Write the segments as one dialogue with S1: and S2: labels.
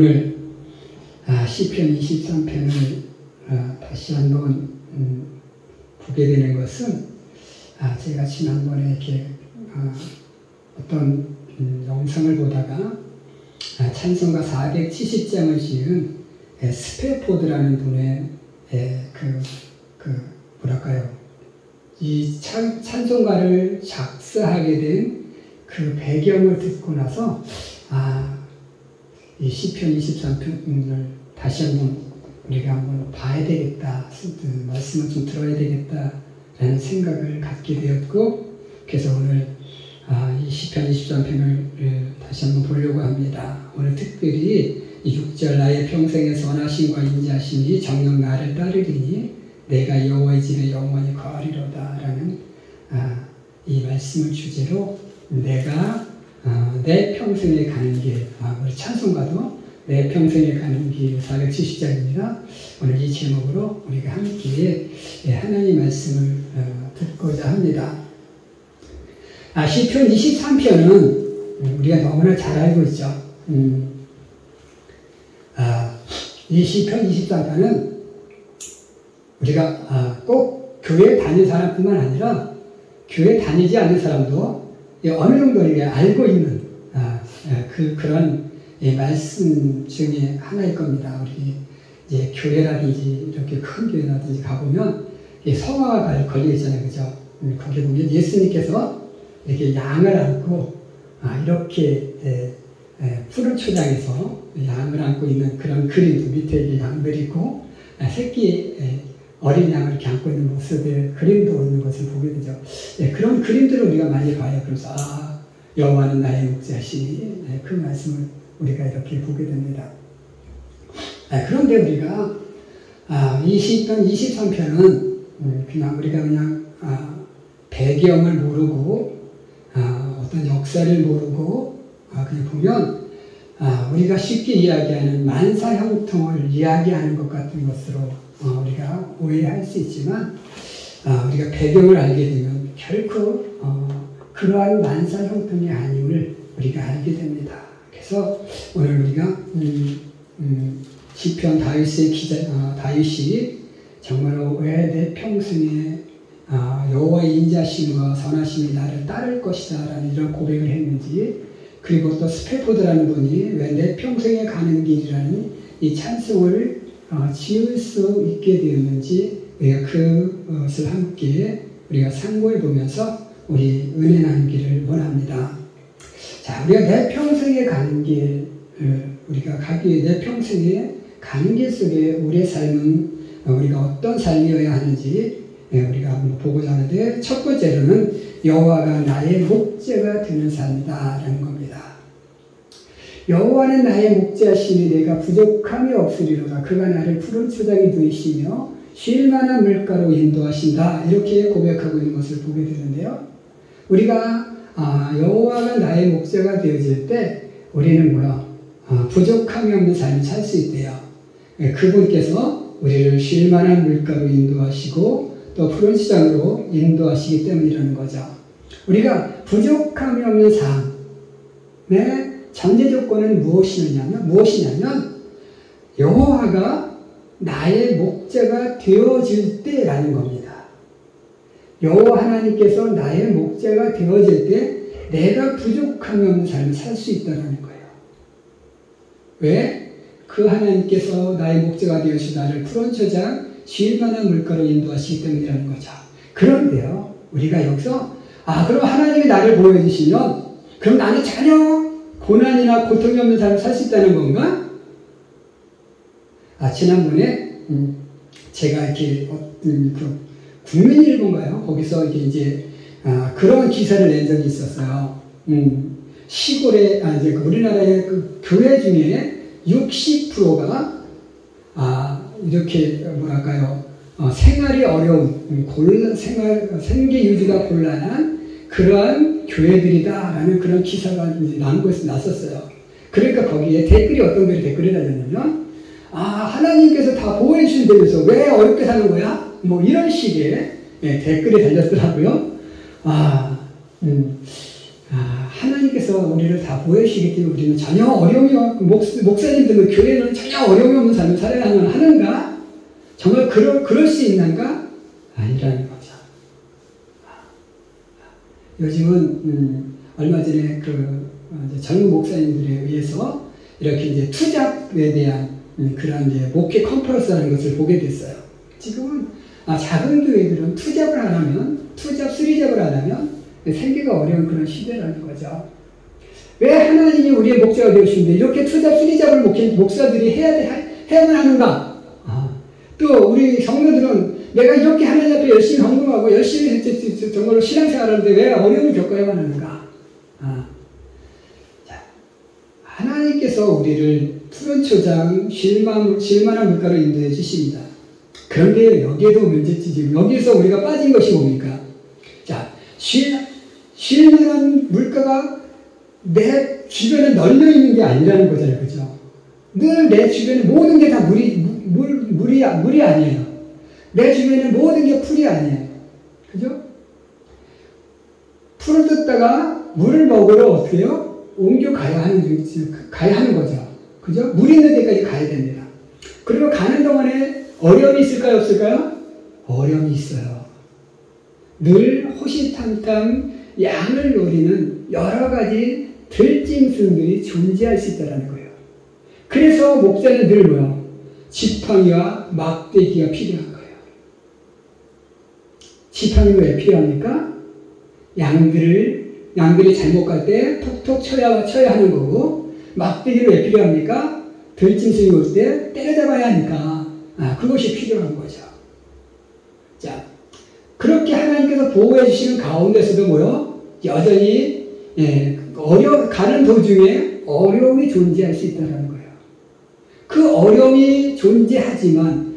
S1: 오늘 시편 23편을 다시 한번 보게 되는 것은 제가 지난번에 이렇게 어떤 영상을 보다가 찬송가 470장을 지은 스페포드라는 분의 뭐랄까요, 이 찬송가를 작사하게 된 그 배경을 듣고 나서 이 시편 23편을 다시 한번 우리가 한번 봐야 되겠다, 말씀을 좀 들어야 되겠다라는 생각을 갖게 되었고, 그래서 오늘 이 시편 23편을 다시 한번 보려고 합니다. 오늘 특별히 이 6절 나의 평생의 선하심과 인자심이 정녕 나를 따르리니 내가 여호와의 집에 영원히 거하리로다 라는 이 말씀을 주제로 내가 내 평생에 가는 길, 우리 찬송가도 내 평생에 가는 길 470장입니다. 오늘 이 제목으로 우리가 함께 하나님 말씀을 듣고자 합니다. 시편 23편은 우리가 너무나 잘 알고 있죠. 이 시편 23편은 우리가 꼭 교회 다니는 사람뿐만 아니라 교회 다니지 않는 사람도 어느 정도 알고 있는 그런 말씀 중에 하나일 겁니다. 우리 이제 교회라든지 이렇게 큰 교회라든지 가보면 성화가 걸려 있잖아요, 그죠? 거기 보면 예수님께서 이렇게 양을 안고 이렇게 푸른 초장에서 양을 안고 있는 그런 그림도 밑에 양들이 있고 새끼 어린 양을 이렇게 안고 있는 모습의 그림도 있는 것을 보게 되죠. 그런 그림들을 우리가 많이 봐요. 그래서 여호와는 나의 목자시니 그 말씀을 우리가 이렇게 보게 됩니다. 그런데 우리가 이 시편 23편은 그냥 우리가 그냥 배경을 모르고 어떤 역사를 모르고 그냥 보면 우리가 쉽게 이야기하는 만사형통을 이야기하는 것 같은 것으로 우리가 오해할 수 있지만 우리가 배경을 알게 되면 결코 그러한 만사형통이 아님을 우리가 알게 됩니다. 그래서 오늘 우리가 시편 다윗이 정말로 왜 내 평생에 여호와의 인자심과 선하심이 나를 따를 것이다 라는 이런 고백을 했는지, 그리고 또 스페포드라는 분이 왜 내 평생에 가는 길이라는 이 찬송을 지을 수 있게 되었는지 우리가 그것을 함께 우리가 상고해 보면서 우리 은혜 나누기를 원합니다. 자, 우리가 내 평생에 가는 길, 우리가 내 평생에 가는 길 속에 우리의 삶은 우리가 어떤 삶이어야 하는지 우리가 한번 보고자 하는데, 첫 번째로는 여호와가 나의 목자가 되는 삶이다 라는 겁니다. 여호와는 나의 목자시니 내가 부족함이 없으리로다. 그가 나를 푸른 초장에 누이시며 쉴 만한 물가로 인도하신다. 이렇게 고백하고 있는 것을 보게 되는데요. 우리가 여호와가 나의 목자가 되어질 때 우리는 부족함이 없는 삶을 살 수 있대요. 그분께서 우리를 쉴 만한 물가로 인도하시고 또 푸른 초장으로 인도하시기 때문이라는 거죠. 우리가 부족함이 없는 삶의 전제 조건은 무엇이냐면 여호와가 나의 목자가 되어질 때라는 겁니다. 여호와 하나님께서 나의 목자가 되어질 때 내가 부족함이 없는 삶을 살 수 있다는 거예요. 왜? 그 하나님께서 나의 목자가 되어서 나를 푸른 초장 쉴 만한 물가로 인도하시기 때문이라는 거죠. 그런데요, 우리가 여기서 그럼 하나님이 나를 보여주시면 그럼 나는 전혀 고난이나 고통이 없는 삶을 살 수 있다는 건가? 지난번에 제가 이렇게 국민일보인가요? 거기서 이제 그런 기사를 낸 적이 있었어요. 시골에 이제 우리나라의 그 교회 중에 60%가 이렇게 생활이 어려운 생계 유지가 곤란한 그러한 교회들이다라는 그런 기사가 이제 났었어요. 그러니까 거기에 댓글이 어떤 글이 댓글이 달렸냐면 하나님께서 다 보호해 주신다면서 왜 어렵게 사는 거야? 이런 식의 댓글이 달렸더라고요. 하나님께서 하나님께서 우리를 다 보여주시기 때문에 우리는 전혀 어려움이 없고, 목사님들은 교회는 전혀 어려움이 없는 삶을 살아야만 하는가? 정말 그럴 수 있는가? 아니라는 거죠. 요즘은 얼마 전에 젊은 목사님들에 의해서 이렇게 이제 투잡에 대한 그런 이제 목회 컨퍼런스라는 것을 보게 됐어요. 지금은 작은 교회들은 투잡을 안 하면, 쓰리잡을 안 하면 생기가 어려운 그런 시대라는 거죠. 왜 하나님이 우리의 목자가 되어주시는데 이렇게 투잡, 쓰리잡을 목사들이 해야만 하는가? 또 우리 성도들은 내가 이렇게 하나님 앞에 열심히 헌금하고 열심히 정말로 신앙생활하는데 왜 어려움을 겪어야만 하는가? 자, 하나님께서 우리를 푸른 초장, 쉴만한 물가로 인도해 주십니다. 그런데 여기에도 문제지. 여기에서 우리가 빠진 것이 뭡니까? 자, 쉴만한 물가가 내 주변에 널려 있는 게 아니라는 거잖아요. 그죠? 늘 내 주변에 모든 게 다 물이 아니에요. 내 주변에 모든 게 풀이 아니에요. 그죠? 풀을 뜯다가 물을 먹으러 어떻게 해요? 옮겨가야 하는 거죠. 그죠? 물 있는 데까지 가야 됩니다. 그리고 가는 동안에 어려움이 있을까요? 없을까요? 어려움이 있어요. 늘 호시탐탐 양을 노리는 여러 가지 들짐승들이 존재할 수 있다는 거예요. 그래서 목자는 늘 뭐요? 지팡이와 막대기가 필요한 거예요. 지팡이가 왜 필요합니까? 양들이 잘못 갈 때 톡톡 쳐야 하는 거고, 막대기를 왜 필요합니까? 들짐승이 올 때 때려잡아야 하니까 그것이 필요한 거죠. 자, 그렇게 하나님께서 보호해 주시는 가운데서도 뭐요? 여전히 가는 도중에 어려움이 존재할 수 있다는 거예요. 그 어려움이 존재하지만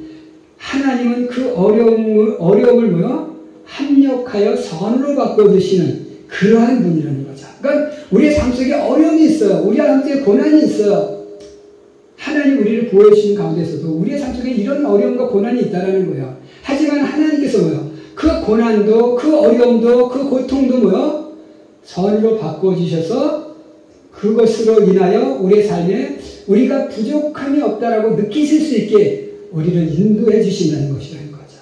S1: 하나님은 그 어려움을 뭐요? 합력하여 선으로 바꿔주시는 그러한 분이라는 거죠. 그러니까 우리의 삶 속에 어려움이 있어요. 우리 삶 속에 고난이 있어요. 하나님 우리를 보호해 주시는 가운데서도 우리의 삶 속에 이런 어려움과 고난이 있다는 거예요. 하지만 하나님께서 뭐요? 그 고난도, 그 어려움도, 그 고통도 뭐요? 선으로 바꿔주셔서 그것으로 인하여 우리의 삶에 우리가 부족함이 없다라고 느끼실 수 있게 우리를 인도해 주신다는 것이라는 거죠.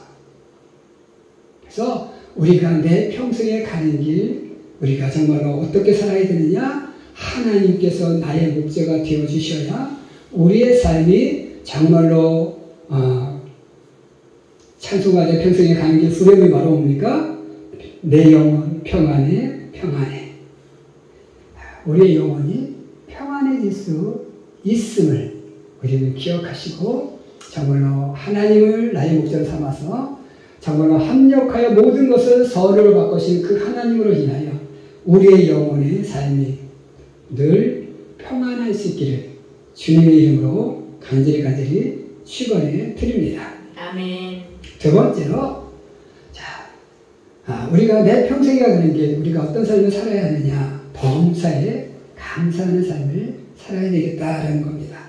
S1: 그래서 우리가 내 평생에 가는 길, 우리가 정말로 어떻게 살아야 되느냐? 하나님께서 나의 목자가 되어 주셔야 우리의 삶이 정말로 찬송가 내 평생에 가는 길 후렴이 바로 뭡니까? 내 영혼 평안해. 우리의 영혼이 평안해질 수 있음을 우리는 기억하시고 정말로 하나님을 나의 목자로 삼아서 정말로 합력하여 모든 것을 선으로 바꾸신 그 하나님으로 인하여 우리의 영혼의 삶이 늘 평안할 수 있기를 주님의 이름으로 간절히 축원해 드립니다.
S2: 아멘.
S1: 두 번째로, 우리가 내 평생에 가는 길, 우리가 어떤 삶을 살아야 하느냐? 범사에 감사하는 삶을 살아야 되겠다라는 겁니다.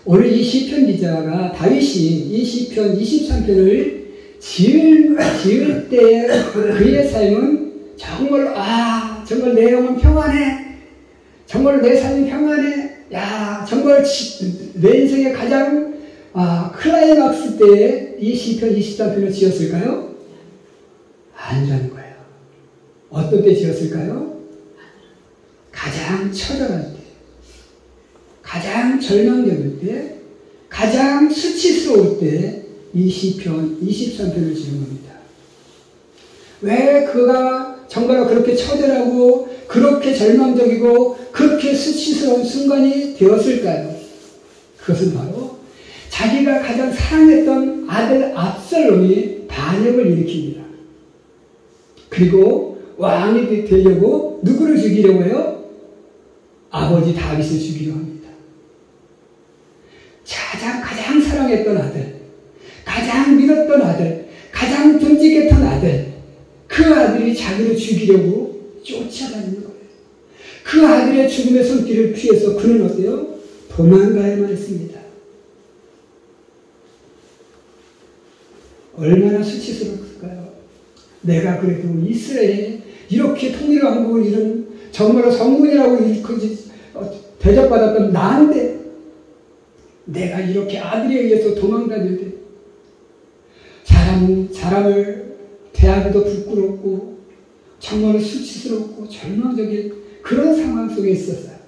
S1: 오늘 이 시편 기자가 다윗이 이 시편 23편을 지을 때 그의 삶은 정말 내 영혼 평안해. 정말 내 삶이 평안해. 정말 내 인생의 가장 클라이막스 때에 이 시편 23편을 지었을까요? 아니라는 거예요. 어떤 때 지었을까요? 가장 처절할 때, 가장 절망적일 때, 가장 수치스러울 때 이 시편 23편을 지은 겁니다. 왜 그가 정말로 그렇게 처절하고 그렇게 절망적이고 그렇게 수치스러운 순간이 되었을까요? 그것은 바로 자기가 가장 사랑했던 아들 압살롬이 반역을 일으킵니다. 그리고 왕이 되려고 누구를 죽이려고 해요? 아버지 다윗을 죽이려 합니다. 가장 사랑했던 아들, 가장 믿었던 아들, 가장 듬직했던 아들, 그 아들이 자기를 죽이려고 쫓아다니는 거예요. 그 아들의 죽음의 손길을 피해서 그는 어때요? 도망가야만 했습니다. 얼마나 수치스러웠을까요? 내가 그래도 이스라엘에 이렇게 통일왕국을 이룬 정말로 성문이라고 대접받았던 나인데 내가 이렇게 아들에 의해서 도망다닐 때 사람을 대하기도 부끄럽고 정말로 수치스럽고 절망적인 그런 상황 속에 있었어요.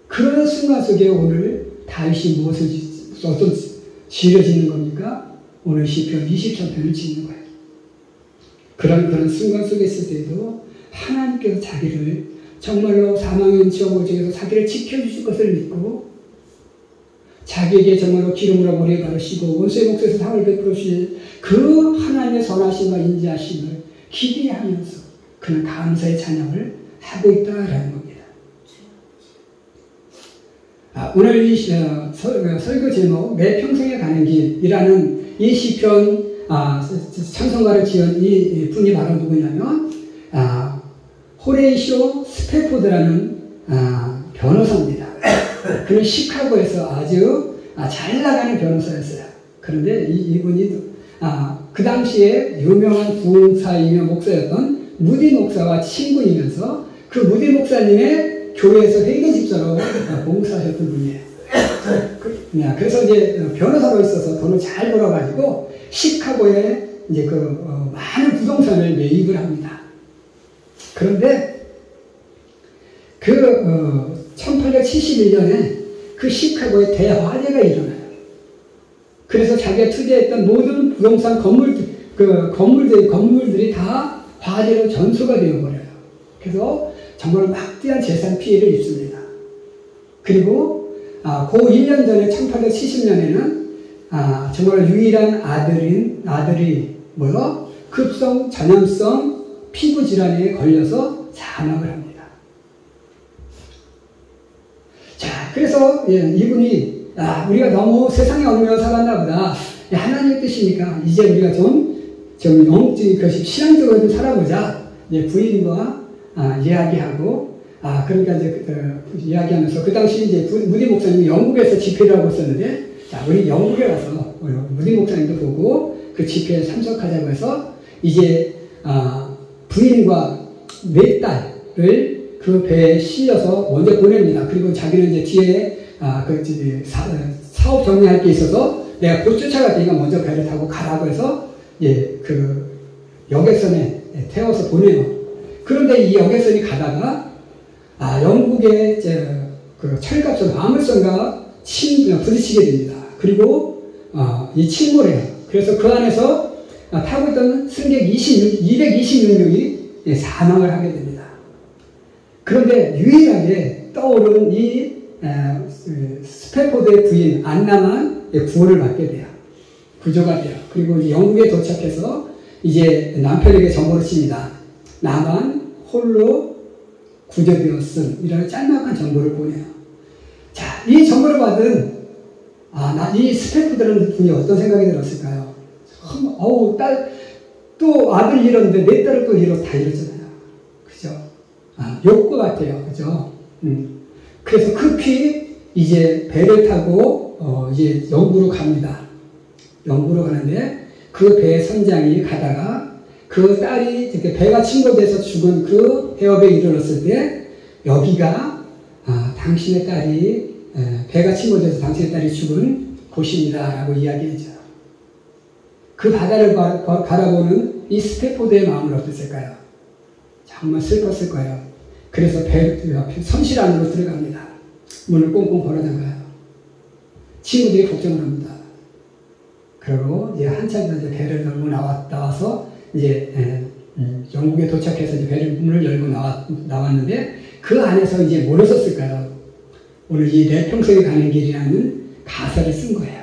S1: 그런 순간 속에 오늘 다윗이 무엇을 어떤 시를 짓는 겁니까? 오늘 시편 23편을 짓는 거예요. 그런 순간 속에 있을 때에도 하나님께서 자기를 정말로 사망의 지옥 중에서 자기를 지켜주실 것을 믿고 자기에게 정말로 기름으로 머리에 바르시고 원수의 목소리에서 상을 베풀어 주실 그 하나님의 선하심과 인자하심을 기대하면서 그는 감사의 찬양을 하고 있다라는 겁니다. 오늘 이 설교 제목 내 평생에 가는 길이라는 이 시편 찬송가를 지은 이 분이 바로 누구냐면 호레이쇼 스패포드라는 변호사입니다. 그는 시카고에서 아주 잘 나가는 변호사였어요. 그런데 이분이 그 당시에 유명한 부흥사이며 목사였던 무디 목사와 친구이면서 그 무디 목사님의 교회에서 회계 집사로 봉사하셨던 분이에요. 그래서 이제 변호사로 있어서 돈을 잘 벌어가지고 시카고에 이제 많은 부동산을 매입을 합니다. 그런데 1871년에 그 시카고에 대화재가 일어나요. 그래서 자기가 투자했던 모든 부동산 건물들이 다 화재로 전소가 되어버려요. 그래서 정말 막대한 재산 피해를 입습니다. 그리고 그 1년 전에 1870년에는 정말 유일한 아들이 급성 전염성 피부 질환에 걸려서 사망을 합니다. 자, 그래서 이분이 우리가 너무 세상에 얽매여 살았나 보다. 하나님의 뜻이니까 이제 우리가 좀 신앙적으로 좀 살아보자. 부인과 이야기하고 그러니까 이제 이야기하면서 그 당시 이제 무디 목사님이 영국에서 집회를 하고 있었는데 우리 영국에 가서 무디 목사님도 보고 그 집회에 참석하자고 해서 이제 부인과 네 딸을 그 배에 실려서 먼저 보냅니다. 그리고 자기는 이제 뒤에 사업 정리할 게 있어서 내가 곧 쫓아갈 테니까 먼저 배를 타고 가라고 해서 그 여객선에 태워서 보내요. 그런데 이 여객선이 가다가 영국의 그 철갑선 화물선과 부딪히게 됩니다. 그리고 이 침몰해요. 그래서 그 안에서 타고 있던 승객 226명이 사망을 하게 됩니다. 그런데 유일하게 떠오른 이 스패포드의 부인 안나만 구원을 받게 돼요. 구조가 돼요. 그리고 영국에 도착해서 이제 남편에게 정보를 칩니다. 나만 홀로 구조되었음이라는 짤막한 정보를 보내요. 자, 이 정보를 받은 이 스패포드라는 분이 어떤 생각이 들었을까요? 또 아들 잃었는데 내 딸을 또 다 잃었잖아요. 그죠? 욕구 같아요. 그죠? 그래서 급히 이제 배를 타고 이제 영국으로 갑니다. 영국으로 가는데 그 배 선장이 가다가 그 딸이 이렇게 배가 침몰돼서 죽은 그 해협에 이르렀을 때 여기가 당신의 딸이 배가 침몰돼서 당신의 딸이 죽은 곳입니다 라고 이야기했죠. 그 바다를 바라보는 이 스패포드의 마음은 어땠을까요? 정말 슬펐을 거예요. 그래서 선실 안으로 들어갑니다. 문을 꽁꽁 걸어잠가요. 친구들이 걱정을 합니다. 그리고 이제 한참 이제 배를 열고 나와서 이제 영국에 도착해서 이제 문을 열고 나왔는데 그 안에서 이제 뭘 썼을까요? 오늘 이 내 평생에 가는 길이라는 가사를 쓴 거예요.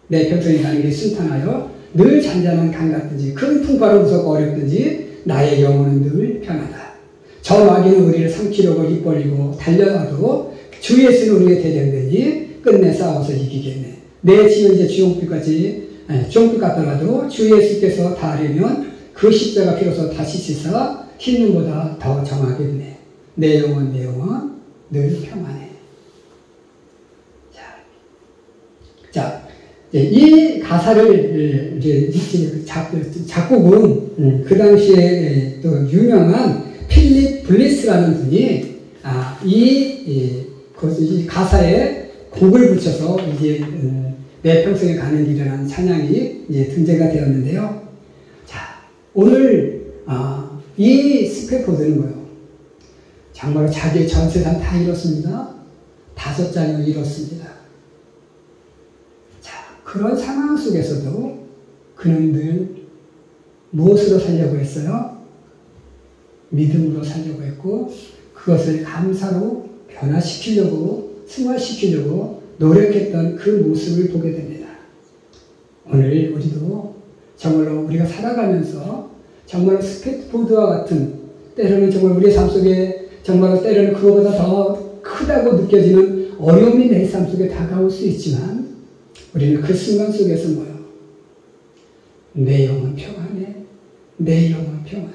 S1: 내 평생에 가는 길이 순탄하여 늘 잔잔한 강 같든지 큰 풍파로 무섭고 어렵든지 나의 영혼은 늘 편하다. 저 마귀는 우리를 삼키려고 입 벌리고 달려가도 주 예수는 우리에게 대적되니 끝내 싸워서 이기겠네. 내 지은 이제 주홍빛 같더라도 주 예수께서 다 하려면 그 십자가 피로서 다시 치사 흰 눈보다 더 정하겠네. 내 영혼 늘 평안해. 자, 이 가사를 이제 작곡은 그 당시에 또 유명한 필립 블리스라는 분이 이 가사에 곡을 붙여서 이제 내 평생에 가는 길이라는 찬양이 이제 등재가 되었는데요. 자, 오늘 이 스패포드는 뭐예요? 정말 자기의 전 재산 다 잃었습니다. 5 자녀 잃었습니다. 자, 그런 상황 속에서도 그는 늘 무엇으로 살려고 했어요? 믿음으로 살려고 했고, 그것을 감사로 변화시키려고, 승화시키려고 노력했던 그 모습을 보게 됩니다. 오늘 우리도 정말로 우리가 살아가면서 정말로 스패포드와 같은, 때로는 정말 우리의 삶 속에 정말로 때로는 그거보다 더 크다고 느껴지는 어려움이 내 삶 속에 다가올 수 있지만, 우리는 그 순간 속에서 뭐요? 내 영혼 평안해. 내 영혼 평안해.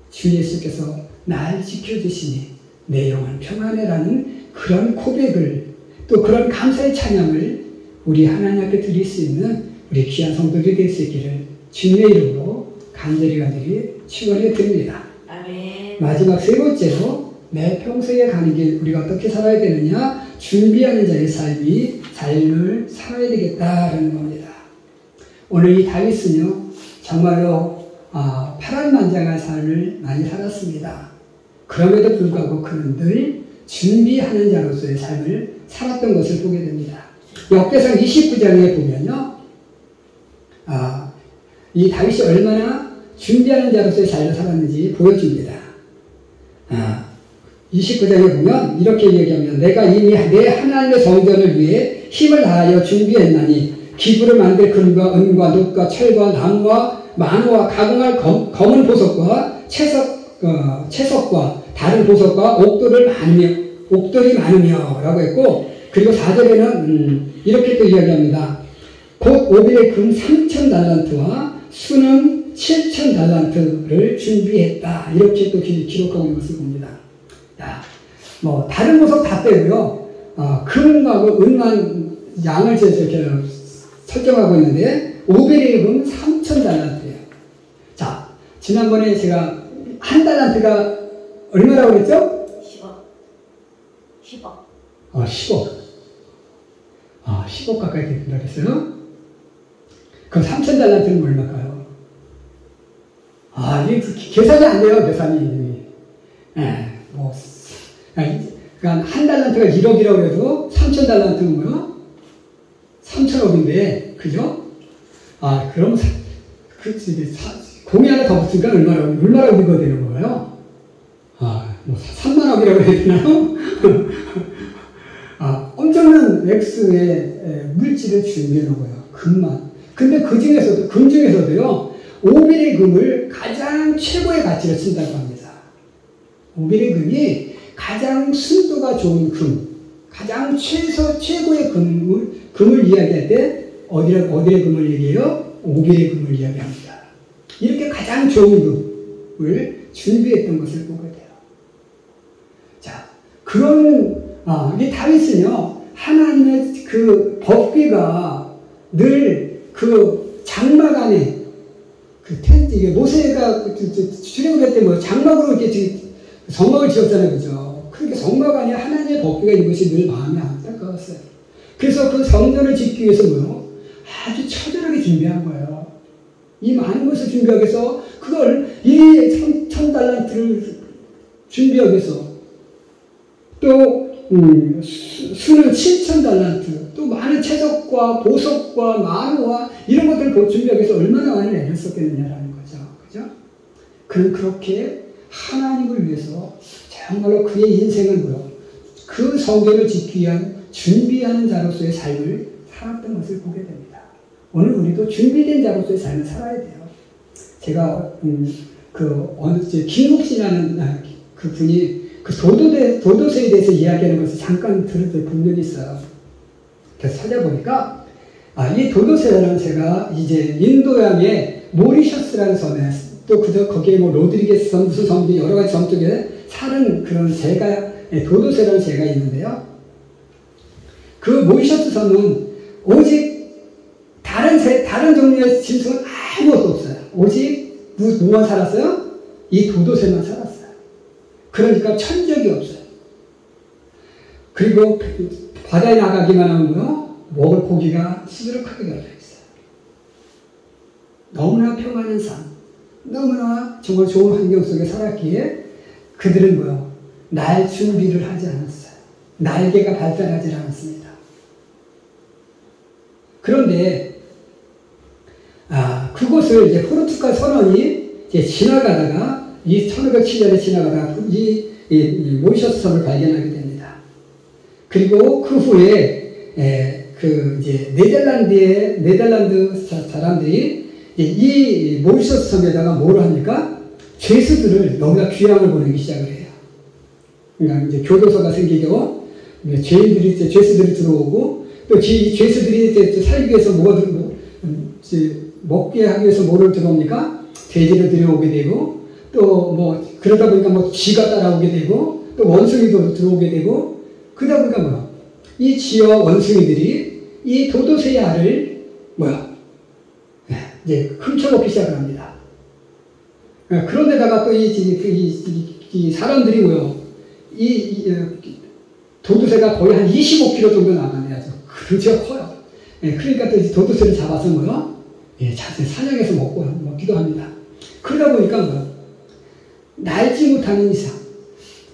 S1: 주 예수께서 날 지켜주시니 내 영혼 평안해라는 그런 고백을, 또 그런 감사의 찬양을 우리 하나님 앞에 드릴 수 있는 우리 귀한 성도들이 될 수 있기를 주님의 이름으로 간절히 축원해 드립니다.
S2: 아멘.
S1: 마지막 3번째로 내 평생에 가는 길, 우리가 어떻게 살아야 되느냐? 준비하는 자의 삶을 살아야 되겠다라는 겁니다. 오늘 이 다윗은요, 정말로 파란만장한 삶을 많이 살았습니다. 그럼에도 불구하고 그는 늘 준비하는 자로서의 삶을 살았던 것을 보게 됩니다. 역대상 29장에 보면요, 이 다윗이 얼마나 준비하는 자로서의 삶을 살았는지 보여줍니다. 29장에 보면 이렇게 얘기하면, 내가 이미 내 하나님의 성전을 위해 힘을 다하여 준비했나니 기구를 만들 금과 은과 놋과 철과 나무와 만호와 가공할 검은 보석과 채석과 다른 보석과 옥돌이 많으며 라고 했고, 그리고 4절에는 이렇게 또 이야기합니다. 곧 오빌의 금 3,000달란트와 수능 7,000달란트를 준비했다. 이렇게 또 기록하고 있는 것을 봅니다. 야, 뭐 다른 보석 다 빼고요, 금하고 은만 양을 이렇게 설정하고 있는데, 오빌의 금 3,000달란트예요. 자, 지난번에 제가 한 달란트가 얼마라고 그랬죠? 10억. 10억. 10억 가까이 된다고 했어요. 그럼 3,000달란트는 얼마일까요? 이게 계산이 안 돼요, 계산이. 그러니까 한 달란트가 1억이라고 해도 3,000달란트는 뭐요? 3,000억인데, 그죠? 그럼 공이 하나 더 붙으니까 얼마라고 이거 되는 거예요? 뭐 3만억이라고 해야 되나요? 엄청난 액수의 물질을 준비해 놓은 거예요. 금만. 근데 금 중에서도요, 오빌의 금을 가장 최고의 가치로 친다고 합니다. 오빌의 금이 가장 순도가 좋은 금, 가장 최고의 금을 이야기할 때 어디의 금을 얘기해요? 오빌의 금을 이야기합니다. 이렇게 가장 좋은 금을 준비했던 것을 보게 돼요. 자, 이 다윗은요, 하나님의 그 법궤가 늘 그 장막 안에, 그 텐트, 이게 모세가 출애굽할 때 뭐 장막으로 이렇게 성막을 지었잖아요, 그죠? 그러니까 성막 안에 하나님의 법궤가 있는 것이 늘 마음에 안타까웠어요. 그래서 그 성전을 짓기 위해서 뭐요? 아주 처절하게 준비한 거예요. 이 많은 것을 준비하기 위해서, 그걸 이 3,000달란트를 준비하기 위해서, 또 수는 7,000달란트, 또 많은 채석과 보석과 만호와 이런 것들을 준비하기 위해서 얼마나 많이 애를 썼겠느냐라는 거죠. 그죠? 그는 그렇게 하나님을 위해서 정말로 그의 인생을 뭐요? 그 성전을 짓기 위한 준비하는 자로서의 삶을 살았던 것을 보게 됩니다. 오늘 우리도 준비된 자로서의 삶을 살아야 돼요. 제가 김국씨라는 그 분이 그 도도새에 대해서 이야기하는 것을 잠깐 들었던 분명히 있어요. 그래서 찾아보니까 이 도도새라는 새가 이제 인도양의 모리셔스라는 섬에, 또 거기에 뭐 로드리게스 섬, 무슨 섬, 여러 가지 섬 쪽에 사는 그런 새가, 도도새라는 새가 있는데요. 그 모리셔스 섬은 오직 다른 종류의 짐승은 아무것도 없어요. 오직 뭐만 살았어요? 이 도도새만 살았어요. 그러니까 천적이 없어요. 그리고 바다에 나가기만 하면 먹을 고기가 수두룩하게 달려있어요. 너무나 평안한 삶, 너무나 정말 좋은 환경 속에 살았기에 그들은 날 준비를 하지 않았어요. 날개가 발달하지 않았습니다. 그런데 그곳을 이제 포르투갈 선원이 이제 지나가다가 이 1507년에 지나가다가 이 모리셔스 섬을 발견하게 됩니다. 그리고 그 후에 이제 네덜란드 사람들이 이 모리셔스 섬에다가 뭘 합니까? 죄수들을 너무나 귀향을 보내기 시작을 해요. 그러니까 이제 교도소가 생기고 죄수들이 들어오고 또 죄수들이 살기 위해서 먹게 하기 위해서 뭐를 들어옵니까? 돼지를 들여오게 되고 또 그러다 보니까 쥐가 따라오게 되고 또 원숭이도 들어오게 되고 그러다 보니까 이 쥐와 원숭이들이 이 도도새의 알을 이제 훔쳐먹기 시작을 합니다. 그런데다가 또 이 사람들이 도도새가 거의 한 25kg 정도 나가네요. 그렇죠, 커요. 그러니까 또 도도새를 잡아서 사냥해서 먹기도 합니다. 그러다 보니까 날지 못하는 이상,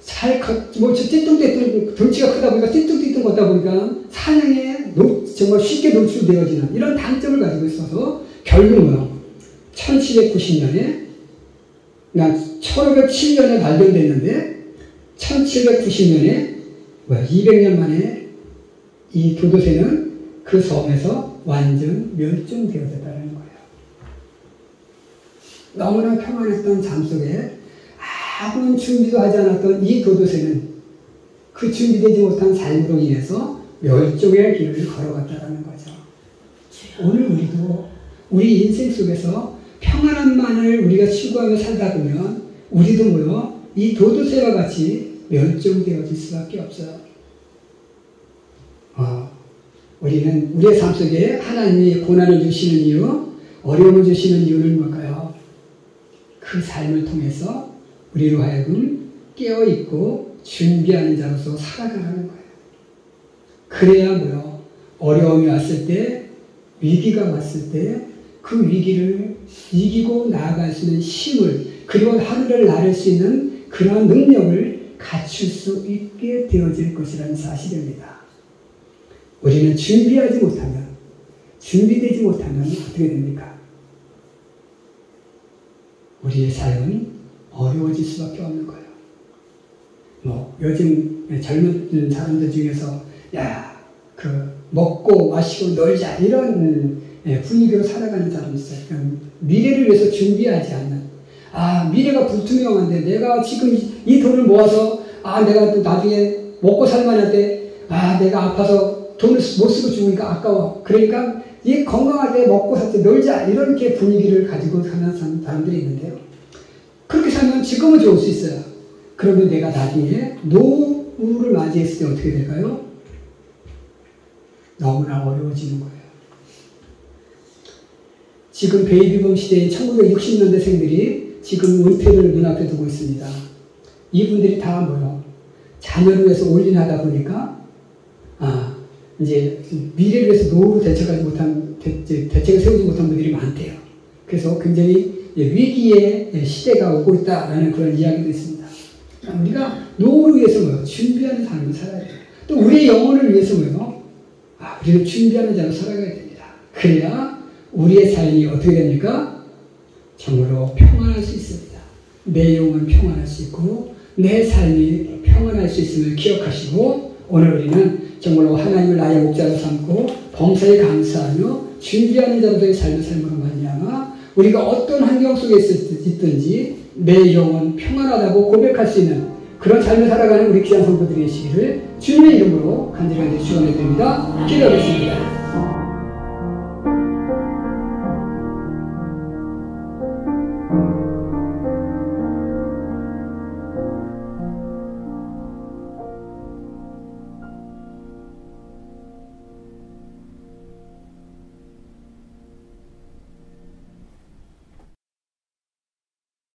S1: 띠뚱띠뚱, 덩치가 크다 보니까 띠뚱띠뚱 걷다 보니까 사냥에 정말 쉽게 노출되어지는 이런 단점을 가지고 있어서 결국 1790년에, 그러니까 1507년에 발견됐는데 1790년에 200년 만에 이 도도새는 그 섬에서 완전 멸종되어졌다는 거예요. 너무나 평안했던 잠 속에 아무런 준비도 하지 않았던 이 도도새는 그 준비되지 못한 삶으로 인해서 멸종의 길을 걸어갔다는 거죠. 오늘 우리도 우리 인생 속에서 평안함만을 우리가 추구하며 살다 보면 우리도 이 도도새와 같이 멸종되어질 수밖에 없어요. 우리는 우리의 삶 속에 하나님이 고난을 주시는 이유, 어려움을 주시는 이유는 뭘까요? 그 삶을 통해서 우리로 하여금 깨어있고 준비하는 자로서 살아가라는 거예요. 그래야 어려움이 왔을 때, 위기가 왔을 때 그 위기를 이기고 나아갈 수 있는 힘을, 그리고 하늘을 나를 수 있는 그러한 능력을 갖출 수 있게 되어질 것이라는 사실입니다. 우리는 준비되지 못하면 어떻게 됩니까? 우리의 삶은 어려워질 수밖에 없는 거예요. 요즘 젊은 사람들 중에서 먹고 마시고 놀자 이런 분위기로 살아가는 사람이 있어요. 미래를 위해서 준비하지 않는, 미래가 불투명한데 내가 지금 이 돈을 모아서 내가 또 나중에 먹고 살만할 때 내가 아파서 돈을 못 쓰고 죽으니까 아까워. 그러니까 이 건강하게 먹고 살 때 놀자 이렇게 분위기를 가지고 사는 사람들이 있는데요. 그렇게 살면 지금은 좋을 수 있어요. 그러면 내가 나중에 노후를 맞이했을 때 어떻게 될까요? 너무나 어려워지는 거예요. 지금 베이비붐 시대인 1960년대생들이 지금 은퇴를 눈앞에 두고 있습니다. 이분들이 다 자녀를 위해서 올인하다 보니까 이제 미래를 위해서 노후를 대책을 세우지 못한 분들이 많대요. 그래서 굉장히 위기의 시대가 오고 있다라는 그런 이야기도 있습니다. 우리가 노후를 위해서 준비하는 삶을 살아야 돼요. 또 우리의 영혼을 위해서 우리는 준비하는 자로 살아가야 됩니다. 그래야 우리의 삶이 어떻게 됩니까? 정말로 평안할 수 있습니다. 내 영혼은 평안할 수 있고 내 삶이 평안할 수 있음을 기억하시고 오늘 우리는 정말로 하나님을 나의 목자로 삼고 범사에 감사하며 준비하는 자로서의 삶을 삶으로 말미암아 우리가 어떤 환경 속에 있든지 내 영혼 평안하다고 고백할 수 있는 그런 삶을 살아가는 우리 귀한 성도들이 계시기를 주님의 이름으로 간절하게 축원해 드립니다. 기도하겠습니다.